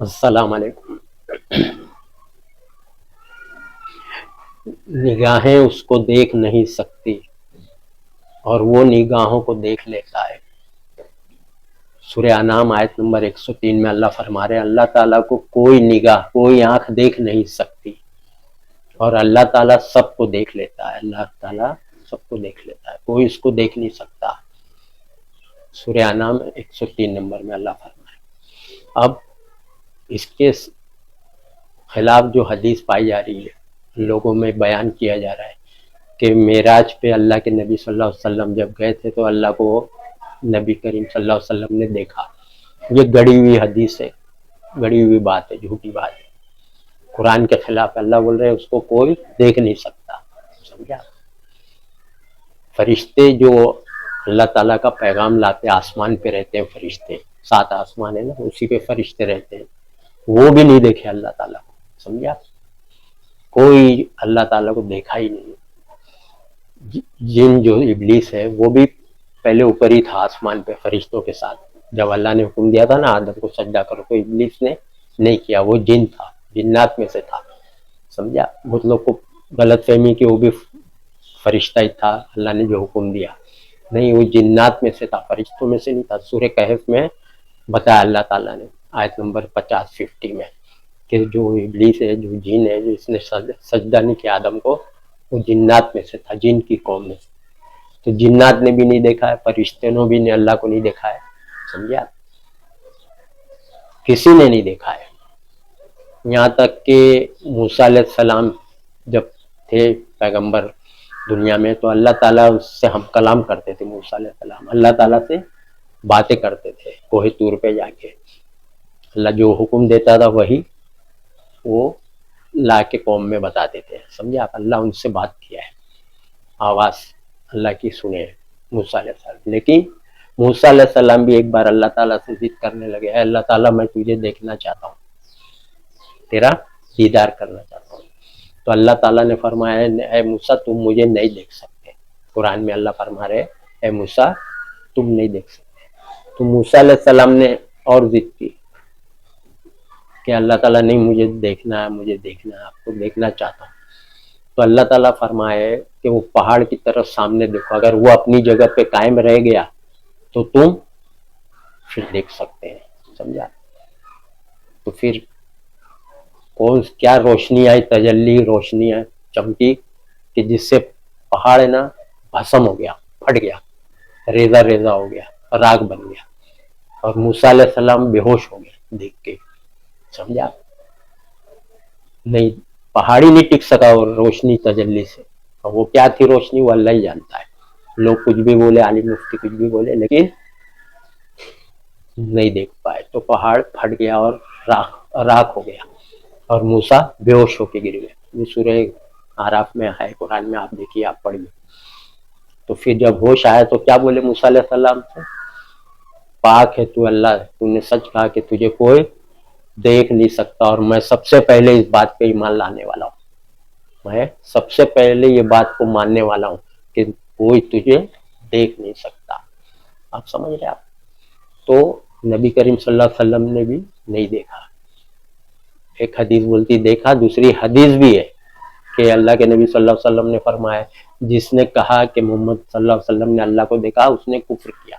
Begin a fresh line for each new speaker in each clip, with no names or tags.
السلام علیکم۔ نگاہیں اس کو دیکھ نہیں سکتی اور وہ نگاہوں کو دیکھ لیتا ہے۔ سورہ انعام آیت نمبر 103 میں اللہ فرما رہے ہیں اللہ تعالیٰ کو کوئی نگاہ کوئی آنکھ دیکھ نہیں سکتی اور اللہ تعالیٰ سب کو دیکھ لیتا ہے۔ اللہ تعالیٰ سب کو دیکھ لیتا ہے، کوئی اس کو دیکھ نہیں سکتا۔ سورہ انعام 103 نمبر میں اللہ فرما رہے ہیں۔ اب اس کے خلاف جو حدیث پائی جا رہی ہے، لوگوں میں بیان کیا جا رہا ہے کہ معراج پہ اللہ کے نبی صلی اللہ علیہ وسلم جب گئے تھے تو اللہ کو نبی کریم صلی اللہ علیہ وسلم نے دیکھا۔ یہ گڑی ہوئی حدیث ہے، گڑی ہوئی بات ہے، جھوٹی بات ہے، قرآن کے خلاف۔ اللہ بول رہے ہیں اس کو کوئی دیکھ نہیں سکتا، سمجھا؟ فرشتے جو اللہ تعالیٰ کا پیغام لاتے آسمان پہ رہتے ہیں، فرشتے 7 آسمان ہے نا، اسی پہ فرشتے رہتے ہیں، وہ بھی نہیں دیکھے اللہ تعالیٰ کو، سمجھا؟ کوئی اللہ تعالیٰ کو دیکھا ہی نہیں۔ جن جو ابلیس ہے وہ بھی پہلے اوپر ہی تھا آسمان پہ فرشتوں کے ساتھ، جب اللہ نے حکم دیا تھا نا آدم کو سجدہ کرو تو ابلیس نے نہیں کیا، وہ جن تھا، جنات میں سے تھا، سمجھا؟ بہت لوگ کو غلط فہمی کہ وہ بھی فرشتہ ہی تھا اللہ نے جو حکم دیا، نہیں، وہ جنات میں سے تھا، فرشتوں میں سے نہیں تھا۔ سورہ کہف میں بتایا اللہ تعالیٰ نے آیت نمبر 50 میں کہ جو ابلیس ہے، جو جن ہے، جو اس نے سجدہ نہیں کیا آدم کو، وہ جنات میں سے تھا، جن کی قوم میں سے۔ تو جنات نے بھی نہیں دیکھا ہے، فرشتوں نے بھی اللہ کو نہیں دیکھا ہے، سمجھا؟ کسی نے نہیں دیکھا ہے۔ یہاں تک کہ موسیٰ علیہ السلام جب تھے پیغمبر دنیا میں تو اللہ تعالیٰ اس سے ہم کلام کرتے تھے، موسیٰ علیہ السلام اللہ تعالیٰ سے باتیں کرتے تھے کوہ طور پہ جا کے۔ اللہ جو حکم دیتا تھا وہی وہ لا کے قوم میں بتاتے تھے، سمجھا؟ اللہ ان سے بات کیا ہے، آواز اللہ کی سنے موسیٰ علیہ السلام۔ لیکن موسیٰ علیہ السلام بھی ایک بار اللہ تعالیٰ سے ضد کرنے لگے، اے اللہ تعالیٰ میں تجھے دیکھنا چاہتا ہوں، تیرا دیدار کرنا چاہتا ہوں۔ تو اللہ تعالیٰ نے فرمایا اے موسیٰ تم مجھے نہیں دیکھ سکتے۔ قرآن میں اللہ فرما رہے اے موسیٰ تم نہیں دیکھ سکتے۔ تو موسیٰ علیہ السلام نے اور ضد کی کہ اللہ تعالیٰ نہیں، مجھے دیکھنا ہے، مجھے دیکھنا ہے، آپ کو دیکھنا چاہتا ہوں۔ تو اللہ تعالیٰ فرمائے کہ وہ پہاڑ کی طرف سامنے دیکھو، اگر وہ اپنی جگہ پہ قائم رہ گیا تو تم پھر دیکھ سکتے ہیں، سمجھا؟ تو پھر کیا روشنی آئی، تجلی روشنی آئی چمکی کہ جس سے پہاڑ ہے نا بھسم ہو گیا، پھٹ گیا، ریزہ ریزہ ہو گیا، راگ بن گیا، اور موسیٰ علیہ السلام بے ہوش ہو گئے دیکھ کے، سمجھا؟ نہیں، پہاڑی نہیں ٹک سکا اور روشنی تجلی سے، اور وہ کیا تھی روشنی وہ اللہ ہی جانتا ہے۔ لوگ کچھ بھی بولے، عالم مفتی کچھ بھی بولے، لیکن نہیں دیکھ پائے، تو پہاڑ پھٹ گیا اور راکھ ہو گیا، اور موسیٰ بے ہوش ہو کے گر گئے۔ یہ سورہ اعراف میں ہے، قرآن میں آپ دیکھیے، آپ پڑھیے۔ تو پھر جب ہوش آیا تو کیا بولے موسیٰ علیہ السلام سے، پاک ہے تو اللہ، تو نے سچ کہا کہ تجھے کوئی دیکھ نہیں سکتا، اور میں سب سے پہلے اس بات پہ ایمان لانے والا ہوں، میں سب سے پہلے یہ بات کو ماننے والا ہوں کہ کوئی تجھے دیکھ نہیں سکتا۔ آپ سمجھ رہے آپ؟ تو نبی کریم صلی اللہ علیہ وسلم نے بھی نہیں دیکھا۔ ایک حدیث بولتی دیکھا، دوسری حدیث بھی ہے کہ اللہ کے نبی صلی اللہ علیہ وسلم نے فرمایا جس نے کہا کہ محمد صلی اللہ علیہ وسلم نے اللہ کو دیکھا اس نے کفر کیا،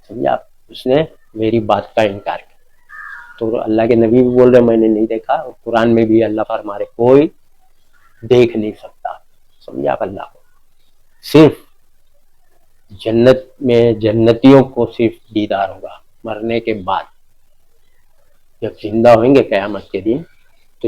سمجھا؟ اس نے میری بات کا انکار کیا۔ تو اللہ کے نبی بھی بول رہے میں نے نہیں دیکھا، اور قرآن میں بھی اللہ فرما رہے کوئی دیکھ نہیں سکتا، سمجھا؟ آپ اللہ کو صرف جنت میں جنتیوں کو صرف دیدار ہوگا، مرنے کے بعد جب زندہ ہوئیں گے قیامت کے دن تو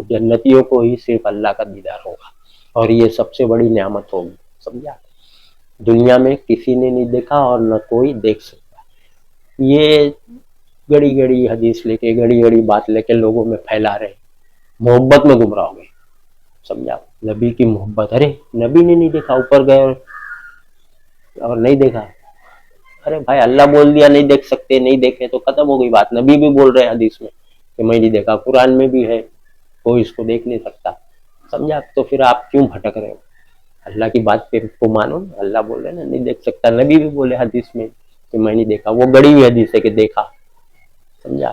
جنتیوں کو ہی صرف اللہ کا دیدار ہوگا، اور یہ سب سے بڑی نعمت ہوگی، سمجھا؟ دنیا میں کسی نے نہیں دیکھا اور نہ کوئی دیکھ سکتا۔ یہ گڑی گڑی حدیث لے کے، گڑی گڑی بات لے کے لوگوں میں پھیلا رہے، محبت میں گمراہ ہو گئے، سمجھا؟ نبی کی محبت، ارے نبی نے نہیں دیکھا، اوپر گئے اور نہیں دیکھا، ارے بھائی اللہ بول دیا نہیں دیکھ سکتے، نہیں دیکھے تو ختم ہو گئی بات۔ نبی بھی بول رہے حدیث میں کہ میں نہیں دیکھا، قرآن میں بھی ہے کوئی اس کو دیکھ نہیں سکتا، سمجھا؟ تو پھر آپ کیوں بھٹک رہے ہو؟ اللہ کی بات پہ کو مانو، اللہ بول رہے نا نہیں دیکھ سکتا، نبی بھی بولے حدیث میں کہ میں نہیں دیکھا، وہ گڑی ہوئی حدیث ہے کہ دیکھا، سمجھا؟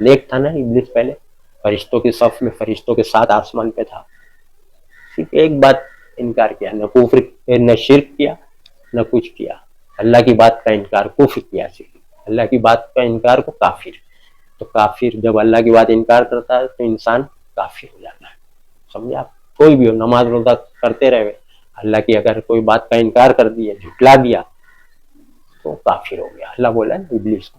نیک تھا نا ابلیس پہلے, فرشتوں کے صف میں, فرشتوں کے ساتھ آسمان پہ تھا, صرف ایک بات انکار کیا, نہ کفر, نہ شرک کیا, نہ کچھ کیا, اللہ کی بات کا انکار, کفر کیا, صرف اللہ کی بات کا انکار کو کافر. تو کافر جب اللہ کی بات انکار کرتا ہے تو انسان کافر ہو جاتا ہے, سمجھے آپ. کوئی بھی ہو, نماز روزہ کرتے رہے, اللہ کی اگر کوئی بات کا انکار کر دیا, جھٹلا دیا, تو کافر ہو گیا. اللہ بولا نا ابلیس کو,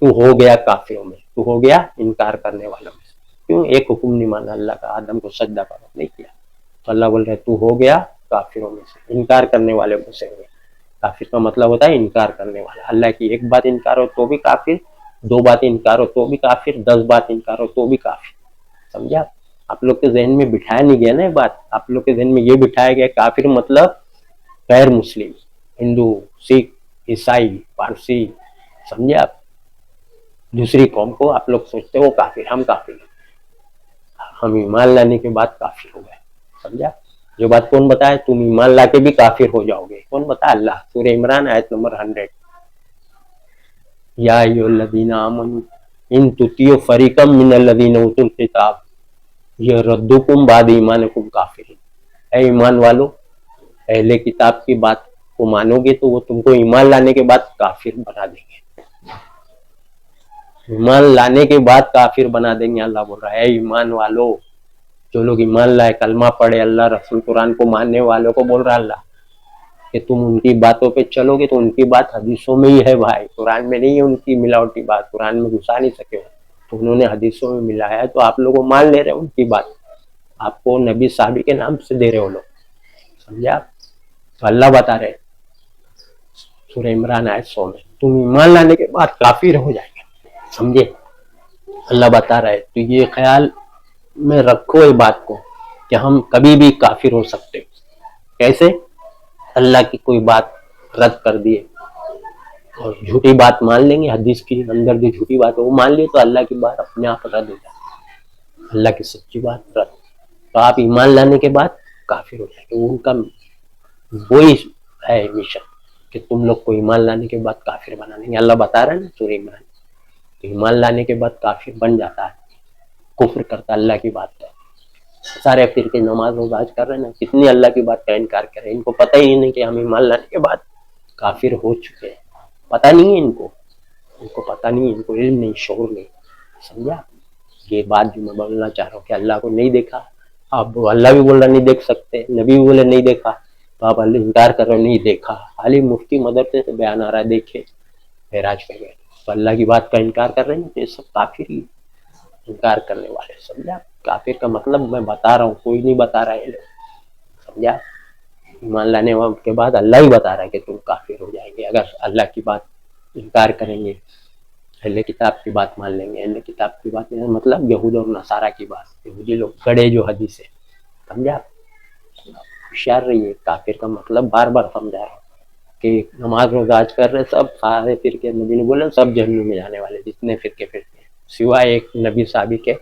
تو ہو گیا کافروں میں, تو ہو گیا انکار کرنے والوں میں. کیوں؟ ایک حکم نہیں مانا اللہ کا, آدم کو سجدہ کرو نہیں کیا, تو اللہ بول رہے تو ہو گیا کافروں میں سے, انکار کرنے والے میں سے ہو گیا. کافر کا مطلب ہوتا ہے انکار کرنے والا. اللہ کی ایک بات انکار ہو تو بھی کافر, دو بات انکار ہو تو بھی کافر, 10 بات انکار ہو تو بھی کافر. سمجھا؟ آپ لوگ کے ذہن میں بٹھایا نہیں گیا نا یہ بات, آپ لوگ کے ذہن میں یہ بٹھایا گیا کافر مطلب غیر مسلم, ہندو, سکھ, عیسائی, پارسی, سمجھے آپ. دوسری قوم کو آپ لوگ سوچتے ہو کافر, ہم کافر ہیں, ہم ایمان لانے کے بعد کافر ہو گئے. سمجھا؟ جو بات کون بتایا, تم ایمان لا کے بھی کافر ہو جاؤ گے, کون بتا؟ اللہ. سورہ عمران آیت نمبر 100. یا ایھا الذین آمنوا ان تطیعوا فریقا من الذین اوتوا الکتاب یردوکم بعد ایمانکم کافرین. اے ایمان والو, اہل کتاب کی بات کو مانو گے تو وہ تم کو ایمان لانے کے بعد کافر بنا دیں گے, ایمان لانے کے بعد کافر بنا دیں گے. اللہ بول رہا ہے اے ایمان والو, جو لوگ ایمان لائے, کلمہ پڑھے, اللہ رسول قرآن کو ماننے والوں کو بول رہا اللہ کہ تم ان کی باتوں پہ چلو گے تو ان کی بات حدیثوں میں ہی ہے بھائی, قرآن میں نہیں ہے ان کی ملاوٹی بات, قرآن میں گھسا نہیں سکے ہو, تو انہوں نے حدیثوں میں ملایا ہے, تو آپ لوگوں مان لے رہے ان کی بات, آپ کو نبی صحابی کے نام سے دے رہے ہو لوگ. سمجھا؟ تو اللہ بتا رہے سورہ عمران آیت 100 میں, تم ایمان لانے کے بعد کافر ہو جائے گے. سمجھے؟ اللہ بتا رہا ہے. تو یہ خیال میں رکھو یہ بات کو کہ ہم کبھی بھی کافر ہو سکتے. کیسے؟ اللہ کی کوئی بات رد کر دیے اور جھوٹی بات مان لیں گے, حدیث کے اندر جو جھوٹی بات ہے وہ مان لیے تو اللہ کی بات اپنے آپ رد ہو جائے, اللہ کی سچی بات رد. تو آپ ایمان لانے کے بعد کافر ہو جائیں گے. ان کا وہی ہے مشن کہ تم لوگ کو ایمان لانے کے بعد کافر بنا دیں گے. اللہ بتا رہے ہیں نا سورہ عمران, ایمان لانے کے بعد کافر بن جاتا ہے, کفر کرتا اللہ کی بات کا. سارے فرقے نماز روزہ آج کر رہے ہیں نا, کتنی اللہ کی بات کا انکار کر رہے ہیں. ان کو پتہ ہی نہیں کہ ہم ایمان لانے کے بعد کافر ہو چکے ہیں. پتہ نہیں ہے ان کو پتہ نہیں, ان کو علم نہیں, شعور نہیں. سمجھا؟ یہ بات جو میں بولنا چاہ رہا ہوں کہ اللہ کو نہیں دیکھا, اب اللہ بھی بول رہا نہیں دیکھ سکتے, نبی بھی بولے نہیں دیکھا, تو آپ اللہ انکار کر رہے ہو نہیں دیکھا. خالی مفتی مدرسے سے بیان آ رہا ہے دیکھے معراج پہ گئے, تو اللہ کی بات کا انکار کر رہے ہیں, تو یہ سب کافر ہی انکار کرنے والے. سمجھا؟ کافر کا مطلب میں بتا رہا ہوں, کوئی نہیں بتا رہا ہے. سمجھا؟ ایمان لانے کے بعد اللہ ہی بتا رہا ہے کہ تم کافر ہو جائیں گے اگر اللہ کی بات انکار کریں گے, اہل کتاب کی بات مان لیں گے. اہل کتاب کی بات مطلب یہود اور نصارہ کی بات, یہودی لوگ کڑے جو حدیث ہے. سمجھا؟ ہوشیار رہیے, کافر کا مطلب بار بار سمجھا رہا ہوں کہ نماز روزہ آج کر رہے سب سارے فرقے, نبی نے بولا سب جہنم میں جانے والے جتنے فرقے سوائے ایک نبی صحابی کے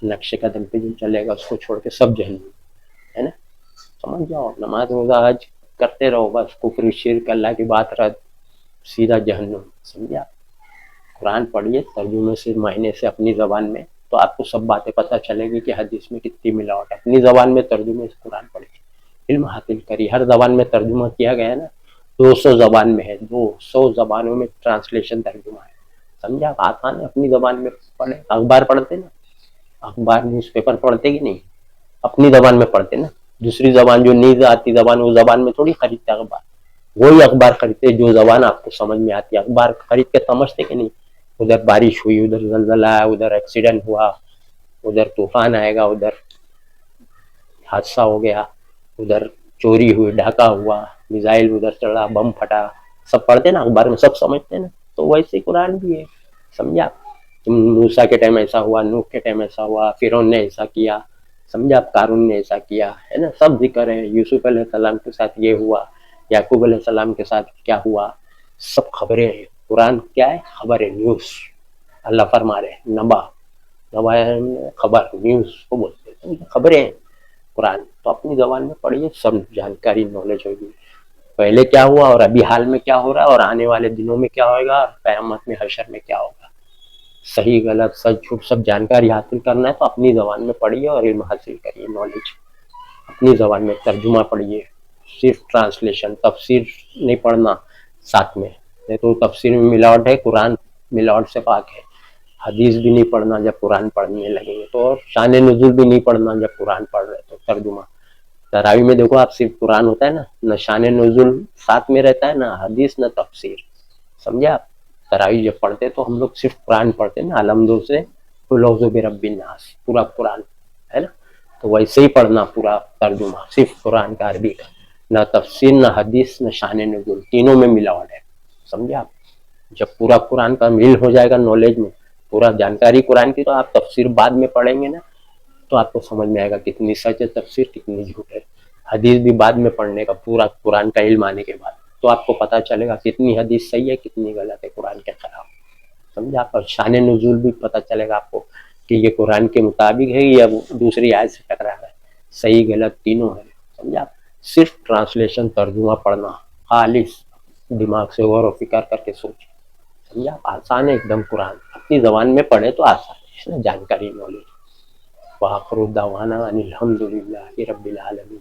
نقش قدم پہ جو چلے گا اس کو چھوڑ کے سب جہنم ہے نا. سمجھ جاؤ, نماز روزہ آج کرتے رہو, بس کفر شرک اللہ کی بات رد, سیدھا جہنم. سمجھا؟ قرآن پڑھیے ترجمے سے, معنی سے, اپنی زبان میں, تو آپ کو سب باتیں پتہ چلے گی کہ حدیث میں کتنی ملاوٹ ہے. اپنی زبان میں ترجمے سے قرآن پڑھیے, علم حاصل کریے. ہر زبان میں ترجمہ کیا گیا ہے نا, 200 زبان میں ہے, 200 زبانوں میں ٹرانسلیشن ترجمہ ہے. سمجھا؟ آسان ہے, اپنی زبان میں پڑھیں. اخبار پڑھتے نا, اخبار نیوز پیپر پڑھتے کہ نہیں, اپنی زبان میں پڑھتے نا. دوسری زبان جو نہیں آتی زبان, وہ زبان میں تھوڑی خریدتے اخبار, وہی اخبار خریدتے جو زبان آپ کو سمجھ میں آتی ہے. اخبار خرید کے سمجھتے کہ نہیں, ادھر بارش ہوئی, ادھر زلزلہ آیا, ادھر ایکسیڈنٹ ہوا, ادھر طوفان آئے گا, ادھر حادثہ ہو گیا, ادھر چوری ہوئی, ڈھاکہ ہوا, میزائل ادھر چڑھا, بم پھٹا, سب پڑھتے نا اخبار میں, سب سمجھتے نا. تو ویسے قرآن بھی ہے. سمجھا؟ موسیٰ کے ٹائم ایسا ہوا, نوح کے ٹائم ایسا ہوا, فرعون نے ایسا کیا. سمجھا؟ قارون نے ایسا کیا ہے نا, سب ذکر ہے. یوسف علیہ السلام کے ساتھ یہ ہوا, یعقوب علیہ السلام کے ساتھ کیا ہوا, سب خبریں ہیں. قرآن کیا ہے؟ خبر ہے, نیوز. اللہ فرما رہے ہیں نبا, خبر, نیوز کو بولتے ہیں, خبریں ہیں قرآن. تو اپنی زبان میں پڑھیے, سب جانکاری نالج ہوگی, پہلے کیا ہوا اور ابھی حال میں کیا ہو رہا ہے اور آنے والے دنوں میں کیا ہوگا اور قیامت میں حشر میں کیا ہوگا. صحیح غلط سچ جھوٹ سب جانکاری حاصل کرنا ہے تو اپنی زبان میں پڑھیے اور علم حاصل کریے، نالج اپنی زبان میں، ترجمہ پڑھیے، صرف ٹرانسلیشن، تفسیر نہیں پڑھنا ساتھ میں، نہیں تو تفسیر میں ملاوٹ ہے، قرآن ملاوٹ سے پاک ہے۔ حدیث بھی نہیں پڑھنا جب قرآن پڑھنے لگیں گے تو، اور شان نزول بھی نہیں پڑھنا جب قرآن پڑھ رہے تو ترجمہ۔ تراویح میں دیکھو آپ، صرف قرآن ہوتا ہے نا، نہ شان نزول ساتھ میں رہتا ہے، نہ حدیث نہ تفسیر، سمجھے آپ؟ تراویح جب پڑھتے تو ہم لوگ صرف قرآن پڑھتے نا، الحمد سے قل اعوذ برب الناس، پورا قرآن ہے نا، تو ویسے ہی پڑھنا پورا ترجمہ، صرف قرآن کا عربی کا، نہ تفسیر نہ حدیث نہ شان نزول، تینوں میں ملاوٹ ہے، سمجھے آپ؟ جب پورا قرآن کا میل ہو جائے گا نالج میں، پورا جانکاری قرآن کی، تو آپ تفسیر بعد میں پڑھیں گے نا تو آپ کو سمجھ میں آئے گا کتنی سچ ہے تفسیر، کتنی جھوٹ ہے۔ حدیث بھی بعد میں پڑھنے کا، پورا قرآن کا علم آنے کے بعد، تو آپ کو پتہ چلے گا کتنی حدیث صحیح ہے کتنی غلط ہے قرآن کے خلاف، سمجھا؟ اور شان نزول بھی پتہ چلے گا آپ کو کہ یہ قرآن کے مطابق ہے یا دوسری آیت سے ٹکرا رہا ہے، صحیح غلط تینوں ہے، سمجھا؟ صرف ٹرانسلیشن ترجمہ پڑھنا، خالص دماغ سے غور و فکر کر کے سوچیں، سمجھا؟ آسان ہے ایک دم، قرآن اپنی زبان میں پڑھے تو آسان ہے، جانکاری نالج۔ وآخر دعوانا ان الحمد للہ رب العالمین۔